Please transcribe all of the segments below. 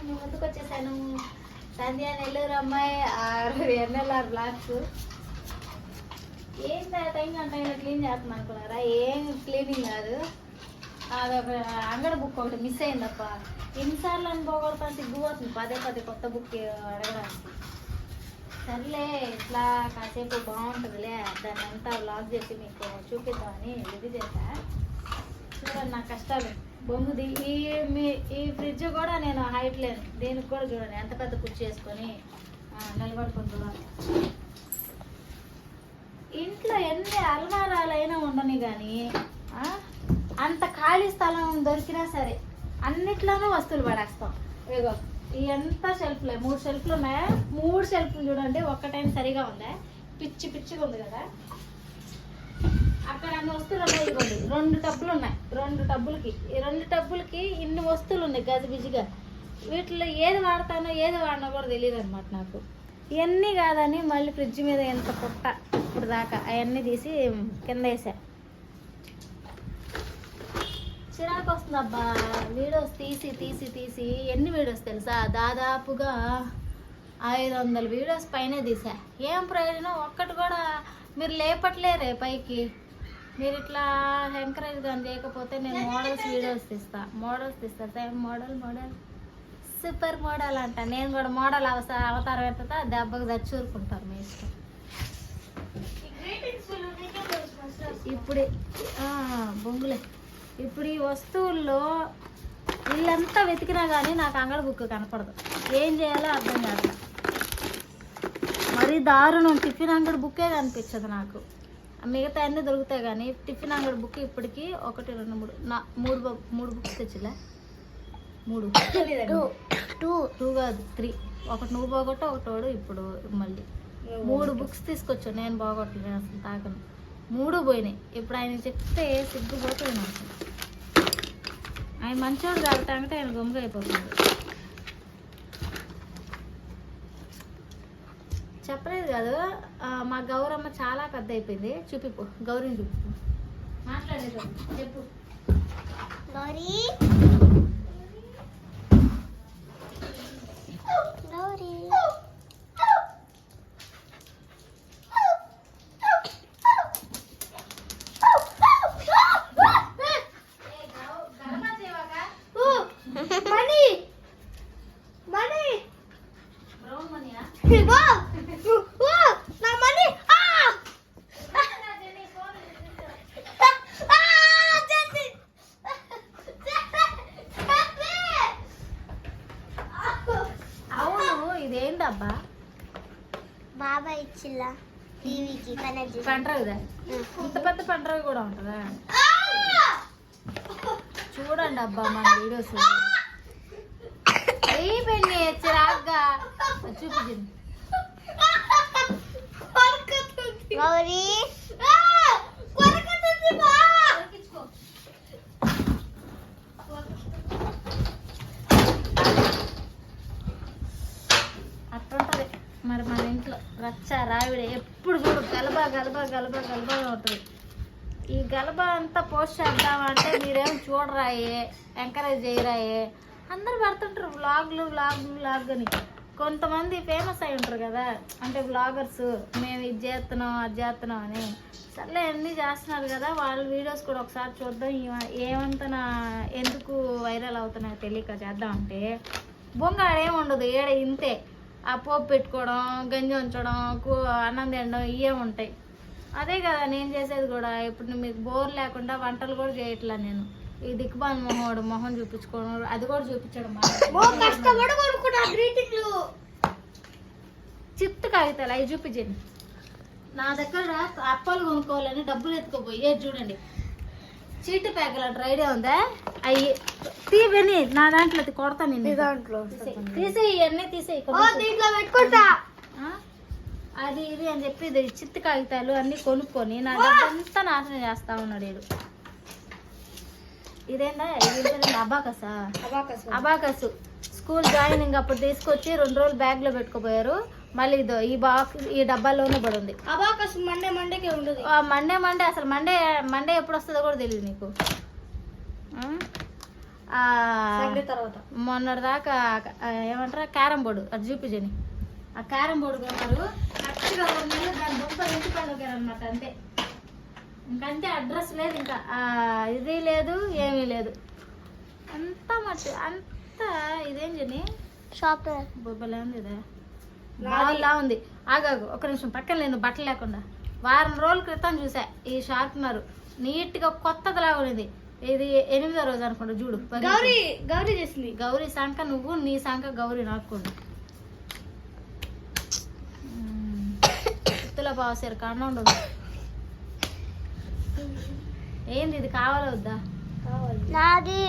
మీ ముందుకు వచ్చేసాను. సంధ్య నెల్లూరు అమ్మాయి NLR బ్లాక్స్. ఏం టైం గంట క్లీన్ చేస్తాను అనుకున్నారా? ఏం క్లీనింగ్ కాదు, అదొక అంగడి బుక్ ఒకటి మిస్ అయిందప్ప. ఎన్నిసార్లు అని పోగొడతాను, సిగ్గుపోతుంది పదే పదే కొత్త బుక్ అడగడానికి. సర్లే ఇట్లా కాసేపు బాగుంటుందిలే, దాన్ని అంతా బ్లాగ్ చేసి మీకు చూపిద్దామని ఇది చేశా. చూడండి నా కష్టాలు. బొంగుది ఈ ఫ్రిడ్జ్ కూడా నేను హైట్ లేను, దీనికి కూడా చూడండి ఎంత పెద్ద కుర్చీ చేసుకొని నిలబడుకుంటున్నాను. ఇంట్లో ఎన్ని అల్మారాలైనా ఉండని కానీ అంత ఖాళీ స్థలం దొరికినా సరే అన్నిట్లోనూ వస్తువులు పడేస్తాం. ఇగో ఎంత షెల్ఫ్లే, 3 షెల్ఫ్లు ఉన్నాయా? 3 షెల్ఫ్లు చూడండి, ఒక్కటైనా సరిగా ఉందా? పిచ్చి పిచ్చిగా ఉంది కదా. అక్కడ అన్ని వస్తువులు ఉన్నాయి. ఇదిగోండి 2 టబ్బులు ఉన్నాయి. 2 టబ్బులకి ఈ 2 టబ్బులకి ఇన్ని వస్తువులు ఉన్నాయి గజిబిజిగా. వీటిలో ఏది వాడతానో ఏది వాడినా కూడా తెలియదు అనమాట నాకు. ఇవన్నీ కాదని మళ్ళీ ఫ్రిడ్జ్ మీద ఎంత పుట్ట ఇప్పుడు దాకా అవన్నీ తీసి కింద వేసా. చిరాకు వస్తుంది అబ్బా, వీడియోస్ తీసి తీసి తీసి. ఎన్ని వీడియోస్ తెలుసా? దాదాపుగా 500 వీడియోస్ పైనే తీసా. ఏం ప్రయోజనం? ఒక్కటి కూడా మీరు లేపట్లేరే పైకి. మీరు ఇట్లా ఎంకరేజ్ కానీ చేయకపోతే నేను మోడల్స్ వీడియోస్ తీస్తా, సేమ్ మోడల్ సూపర్ మోడల్ అంట. నేను కూడా మోడల్ అవతారం ఎత్తుతా, దెబ్బకు దచ్చూరుకుంటారు మీ ఇష్టం. ఇప్పుడు బొంగులే. ఇప్పుడు ఈ వస్తువుల్లో ఇల్లంతా వెతికినా కానీ నాకు అంగడి బుక్ కనపడదు. ఏం చేయాలో అర్థం కాదు. మరీ దారుణం, టిఫిన్ అంగడి బుక్కే కనిపించదు నాకు. మిగతా అన్నీ దొరుకుతాయి కానీ టిఫిన్ అంగడి బుక్ ఇప్పటికి 1 2 3 బుక్స్ తెచ్చిలే. 3 2 కాదు 3. ఒకటి నువ్వు పోగొట్ట, ఒకటోడు ఇప్పుడు మళ్ళీ 3 బుక్స్ తీసుకొచ్చావు. నేను పోగొట్టలేదు అసలు, తాకను. 3 పోయినాయి. ఇప్పుడు ఆయన చెప్తే సిగ్గుపోతుంది నాకు. ఆయన మంచోడు కాబట్టి అంటే ఆయన గమ్ముగా అయిపోతుంది. చెప్పలేదు కాదు, మా గౌరమ్మ చాలా పెద్ద అయిపోయింది. చూపిపో, గౌరీని చూపిపో. మాట్లాడలేదు చెప్పు. గౌరీ గౌరీ ఇదేంటబ్బా? బాబా ఇచ్చిలా టీవీకి కనెక్ట్ చేసి పెండ్రైవ్. ఇంత పెద్ద పెండ్రైవ్ కూడా ఉంటుందా? చూడండి అబ్బా మన వీడియోస్. అయిపోయింది చిరాగ్గా చూపించింది. గౌరీ అట్లుంటది మరి మన ఇంట్లో రచ్చ రావిడ. ఎప్పుడు చూడు గలబా ఉంటుంది. ఈ గలబా అంతా పోస్ట్ చేద్దామంటే మీరేం చూడరాయే, ఎంకరేజ్ చేయరాయే. అందరు పెడుతుంటారు వ్లాగ్ అని. కొంతమంది ఫేమస్ అయి ఉంటారు కదా, అంటే వ్లాగర్స్. మేము ఇది చేస్తున్నాం అది చేస్తున్నాం అని. సర్లే అన్నీ చేస్తున్నారు కదా, వాళ్ళ వీడియోస్ కూడా ఒకసారి చూద్దాం. ఏమంతా ఎందుకు వైరల్ అవుతున్నాయో తెలియక చేద్దామంటే బొంగాడేం ఉండదు. ఇంతే, ఆ పోపు పెట్టుకోవడం, గంజి ఉంచడం, అన్నం తినడం, ఇవే ఉంటాయి. అదే కదా నేను చేసేది కూడా. ఇప్పుడు మీకు బోర్ లేకుండా వంటలు కూడా చేయట్లా నేను. ఈ దిక్కుబాన్ మొహం చూపించుకోవడం, అది కూడా చూపించడం. చిప్ట్ కాగితాలు అవి చూపించండి. నా దగ్గర అప్పాలు కొనుక్కోవాలని డబ్బులు ఎత్తుకోపోయి చూడండి. చీటి ప్యాకెల్ అంటే ఐడియా ఉందా? అవి తీవని నా దాంట్లో కొడతా. నేను తీసి ఇవన్నీ తీసేయి, పెట్టుకుంటా. అది ఇది అని చెప్పి చిత్త కాగితాలు అన్ని కొనుక్కొని నా డబ్బంతా నాశనం చేస్తా ఉన్నాడు వీడు. ఇదేందా? ఇది అబాకస్. స్కూల్ జాయినింగ్ అప్పుడు తీసుకొచ్చి 2 రోజులు బ్యాగ్ లో పెట్టుకోపోయారు. మళ్ళీ ఇదో ఈ బాక్స్ ఈ డబ్బాలోనే పడి ఉంది. అబాకస్ మండేకి ఉండదు. మండే అసలు మండే ఎప్పుడు వస్తుందో కూడా తెలియదు నీకు. తర్వాత మొన్నటిదాకా ఏమంటారా క్యారమ్ బోర్డు అది చూపించని ఆ క్యారమ్ బోర్డు కొన్నారు కరెక్ట్గా 2 నెలలు దాని బొమ్మలు ఇంటి పనులు అనమాట అంతే. ఇంకంతే అడ్రస్ లేదు ఇంకా ఇది లేదు ఏమీ లేదు అంతా మట్టి అంతా ఇదేం జని షాప్ బొబ్బలే ఉంది ఇదే బాగా ఉంది. ఆగాగు ఒక నిమిషం పక్కన నేను బట్టలు లేకుండా వారం రోజుల క్రితం చూసా ఈ షార్ప్నర్ నీట్గా కొత్తదిలా ఉన్నది. ఇది 8వ రోజు అనుకుంటా చూడు. గౌరీ చేసింది. గౌరీ సంఖ నువ్వు నీ సంఖ గౌరీ నాకుండా ఎత్తులో బావసారు కన్నా ఉండదు. ఏంది ఇది కావాలా వద్దా? నాది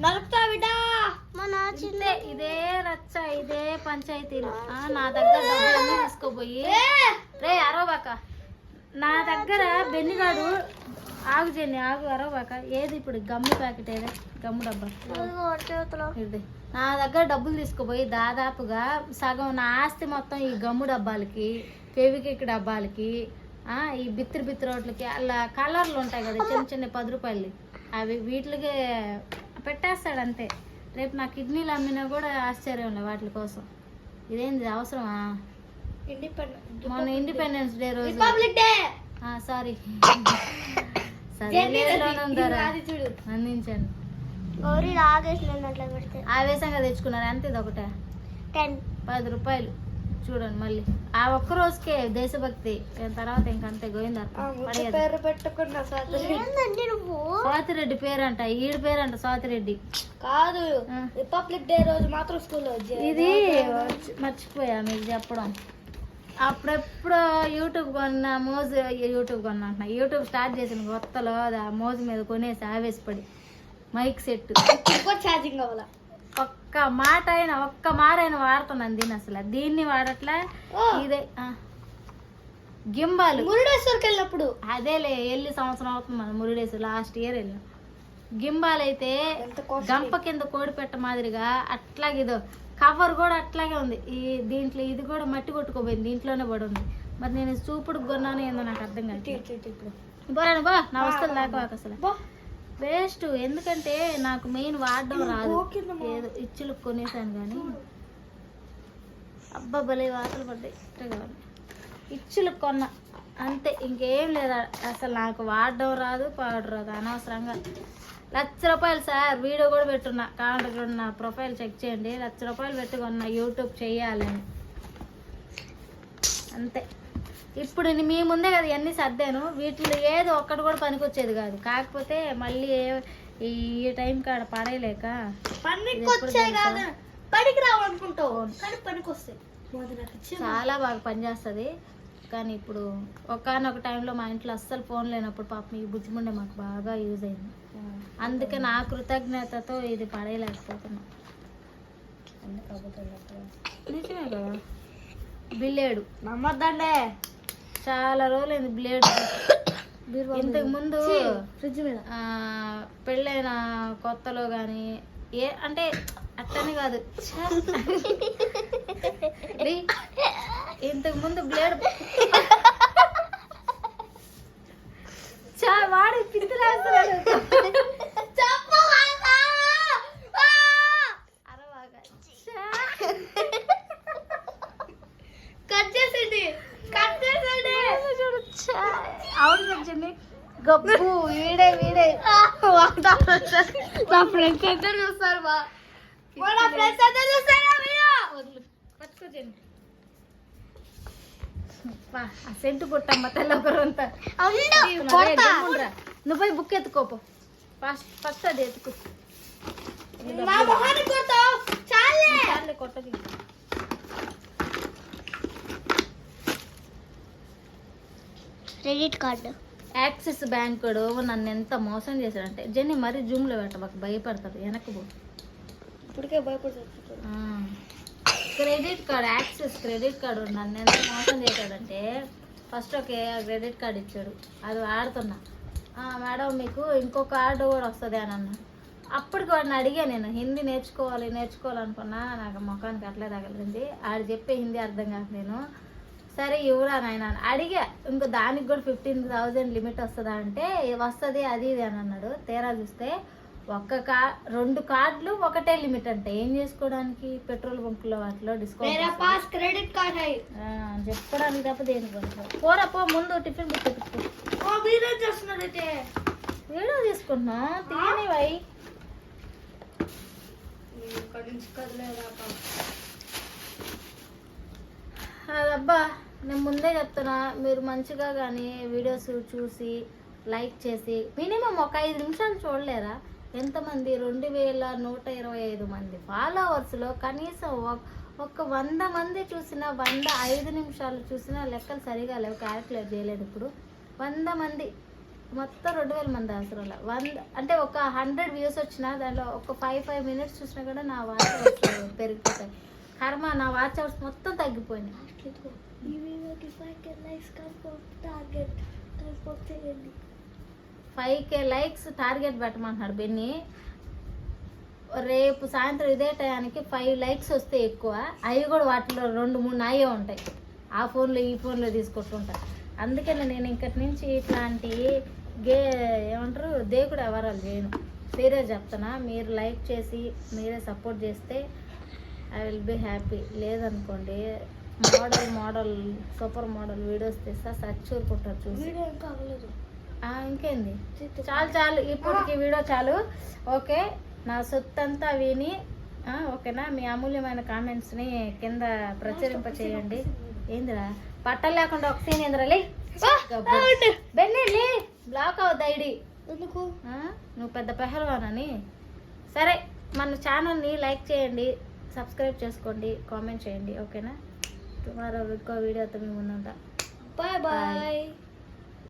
నలుపుతా బిడ్డ ఇదే రచ్చ ఇదే పంచాయతీలు. నా దగ్గర డబ్బులన్నీ తీసుకోపోయి రే అరవబాక నా దగ్గర బెన్నిగాడు ఆగు జెన్ని ఆగు అరవబాక. ఏది ఇప్పుడు గమ్ము ప్యాకెట్ ఏదే గమ్ము డబ్బా ఇది నా దగ్గర డబ్బులు తీసుకుపోయి దాదాపుగా సగం నా ఆస్తి మొత్తం ఈ గమ్ము డబ్బాలకి ఫెవికిక్ డబ్బాలకి ఈ బిత్తిరి రోట్లకి అలా కలర్లు ఉంటాయి కదా చిన్న చిన్న 10 రూపాయలు అవి వీటికి పెట్టేస్తాడు అంతే. రేపు నా కిడ్నీలు అమ్మినా కూడా ఆశ్చర్యం లేదు వాటి కోసం. ఇదేంది అవసరమా? మొన్న ఇండిపెండెన్స్ డే రోజు సారీ అందించాను. ఆవేశంగా తెచ్చుకున్నారు అంతే. ఇది ఒకటే 10 రూపాయలు చూడండి. మళ్ళీ ఆ ఒక్క రోజుకే దేశభక్తి తర్వాత ఇంకంతే గోవింద. స్వాతిరెడ్డి పేరంట ఈడి పేరంట స్వాతిరెడ్డి కాదు. రిపబ్లిక్ డే రోజు మాత్రం స్కూల్లో ఇది మర్చిపోయా మీకు చెప్పడం. అప్పుడెప్పుడు యూట్యూబ్ కొన్న మోజు యూట్యూబ్ స్టార్ట్ చేసిన కొత్తలో ఆ మోజు మీద కొనేసి ఆవేశపడి మైక్ సెట్ ఛార్జింగ్ అవ్వాల ఒక్క మారైనా వాడుతున్నాను దీన్ని. అసలు దీన్ని వాడట్లా. ఇదే గింబాలు మురుడేశ్వర్కి వెళ్ళినప్పుడు అదేలే వెళ్ళి సంవత్సరం అవుతుంది మన మురుడేశ్వర్ లాస్ట్ ఇయర్ వెళ్ళాం. గింబాలు అయితే గంప కింద కోడి పెట్ట మాదిరిగా అట్లాగే ఇదో కవర్ కూడా అట్లాగే ఉంది. ఈ దీంట్లో ఇది కూడా మట్టి కొట్టుకోపోయింది దీంట్లోనే పడి ఉంది. మరి నేను చూపుడు కొన్నాను ఏందో నాకు అర్థం కాదు. బా నా వస్తువులు లేక అసలు వేస్ట్. ఎందుకంటే నాకు మెయిన్ వాడడం రాదు. ఏదో ఇచ్చులు కొనేసాను కానీ అబ్బా భలే వాతలు పడ్డాయి. ఇచ్చులు కొన్నా అంతే ఇంకేం లేదు. అసలు నాకు వాడడం రాదు పాడడం రాదు. అనవసరంగా 1,00,000 రూపాయలు సార్ వీడియో కూడా పెట్టున్నా. కావాలంటే నా ప్రొఫైల్ చెక్ చేయండి. 1,00,000 రూపాయలు పెట్టుకున్నా యూట్యూబ్ చెయ్యాలని అంతే. ఇప్పుడు మీ ముందే కదా ఇవన్నీ సర్దాను. వీటిలో ఏదో ఒక్కటి కూడా పనికొచ్చేది కాదు. కాకపోతే మళ్ళీ ఈ టైం కాడ పడేయలేక చాలా బాగా పనిచేస్తుంది. కానీ ఇప్పుడు ఒకనొక టైంలో మా ఇంట్లో అస్సలు ఫోన్ లేనప్పుడు పాపం ఈ బుజ్జిముండే మాకు బాగా యూజ్ అయింది. అందుకే నా కృతజ్ఞతతో ఇది పడేయలేకపోతున్నా. నిజమే కదా. బిల్లేడు నమ్మద్దండే చాలా రోజులైంది బ్లేడ్. ఇంతకు ముందు ఫ్రిడ్జ్ మీద పెళ్ళైన కొత్తలో కానీ అంటే అట్లనే కాదు ఇంతకు ముందు బ్లేడ్ వాడు పిచ్చిలేస్తున్నాడు. అవును సజ్జని గబ్బు వీడే నా ఫ్రెండ్స్ అయితే చూస్తారు. పట్టుకోండి ఆ సెంటు పుట్టమ్మ తెల్లొకరంతా. నువ్వు పోయి బుక్ ఎత్తుకోపో ఫస్ట్ అది ఎత్తుకో. కొట్టది క్రెడిట్ కార్డు యాక్సిస్ బ్యాంక్ నన్ను ఎంత మోసం చేశాడంటే జెన్ని మరీ జూమ్లో పెట్టబాకు భయపడతాడు. వెనక్కి పో ఇప్పటికే భయపడుతుంది. Credit card axis credit card నన్ను ఎంత మోసం చేశాడంటే ఫస్ట్ ఒక క్రెడిట్ కార్డు ఇచ్చాడు. అది వాడుతున్నా. మేడం మీకు ఇంకో కార్డు కూడా వస్తుంది అని అన్నాడు. అప్పటికి వాడిని అడిగా నేను హిందీ నేర్చుకోవాలనుకున్నా. నాకు ముఖానికి అట్లే తగలింది. ఆడు చెప్పే హిందీ అర్థం కాదు. నేను సరే ఇవ్వరా నాయన అడిగా. ఇంకో దానికి కూడా 15,000 లిమిట్ వస్తుందా అంటే వస్తుంది అది ఇది అని అన్నాడు. తీరా చూస్తే రెండు కార్డులు ఒకటే లిమిట్ అంట. ఏం చేసుకోవడానికి? పెట్రోల్ బంకులో వాటిలో मेरा డిస్కౌంట్ पास क्रेडिट कार्ड है చెప్పడానికి తప్ప దేనికి పోరా పో, ముందు టిఫిన్ బుక్ తెప్పించుకో. ओ మీరే చేస్తున్నారైతే వీడియో తీసుకుంటున్నా తీయని వై. ఇక్కడి నుంచి కదలేదాక అదబ్బా, నేను ముందే చెప్తున్నా, మీరు మంచిగా కానీ వీడియోస్ చూసి లైక్ చేసి మినిమం ఒక 5 నిమిషాలు చూడలేరా? ఎంతమంది 2125 మంది ఫాలోవర్స్లో కనీసం ఒక 100 మంది చూసినా 5 నిమిషాలు చూసినా లెక్కలు సరిగా లేవు, క్యాల్కులేట్ చేయలేదు. ఇప్పుడు 100 మంది మొత్తం 2000 మంది అవసరం 100 అంటే ఒక 100 వ్యూస్ వచ్చినా దాంట్లో ఒక 5 మినిట్స్ చూసినా కూడా నా వాచ్ అవర్స్ పెరిగిపోతాయి. కర్మ, నా వాచ్ అవర్స్ మొత్తం తగ్గిపోయినాయి. ఈ వీడియోకి 5K likes confirm target confirm చేయండి. 5K likes target పెట్టమంటున్నాడు Benny. రేపు సాయంత్రం ఇదే టయానికి 5 లైక్స్ వస్తే ఎక్కువ, అవి కూడా వాటిలో 2-3 నాయే ఉంటాయి. ఆ ఫోన్లో ఈ ఫోన్లో తీసుకుంటుంటా. అందుకని నేను ఇంకటి నుంచి ఇట్లాంటి ఏమంటారు దేవుడు ఎవరాలు చేయను. సీరియస్ చెప్తున్నా, మీరు లైక్ చేసి మీరే సపోర్ట్ చేస్తే ఐ విల్ బీ హ్యాపీ. లేదనుకోండి మోడల్ సూపర్ మోడల్ వీడియోస్ తీస్తా, సచ్చూరుకుంటారు చూసి. వీడియో ఇంకా అవ్వలేదు. ఇంకేంది, చాలు ఇప్పటికి వీడియో చాలు. ఓకే, నా సొత్తంతా విని ఓకేనా, మీ అమూల్యమైన కామెంట్స్ని కింద ప్రచురింప చేయండి. ఏందిరా పట్టలు లేకుండా ఒక సీన్ ఏంద్రలే బెన్నీ బ్లాక్ అవుద్ది ఐడి. ఎందుకు? నువ్వు పెద్ద పెహల్వానని. సరే, మన ఛానల్ని లైక్ చేయండి, సబ్స్క్రైబ్ చేసుకోండి, కామెంట్ చేయండి. ఓకేనా, టుమారో ఇంకో వీడియోతో మేము ముందుంటా. Bye bye.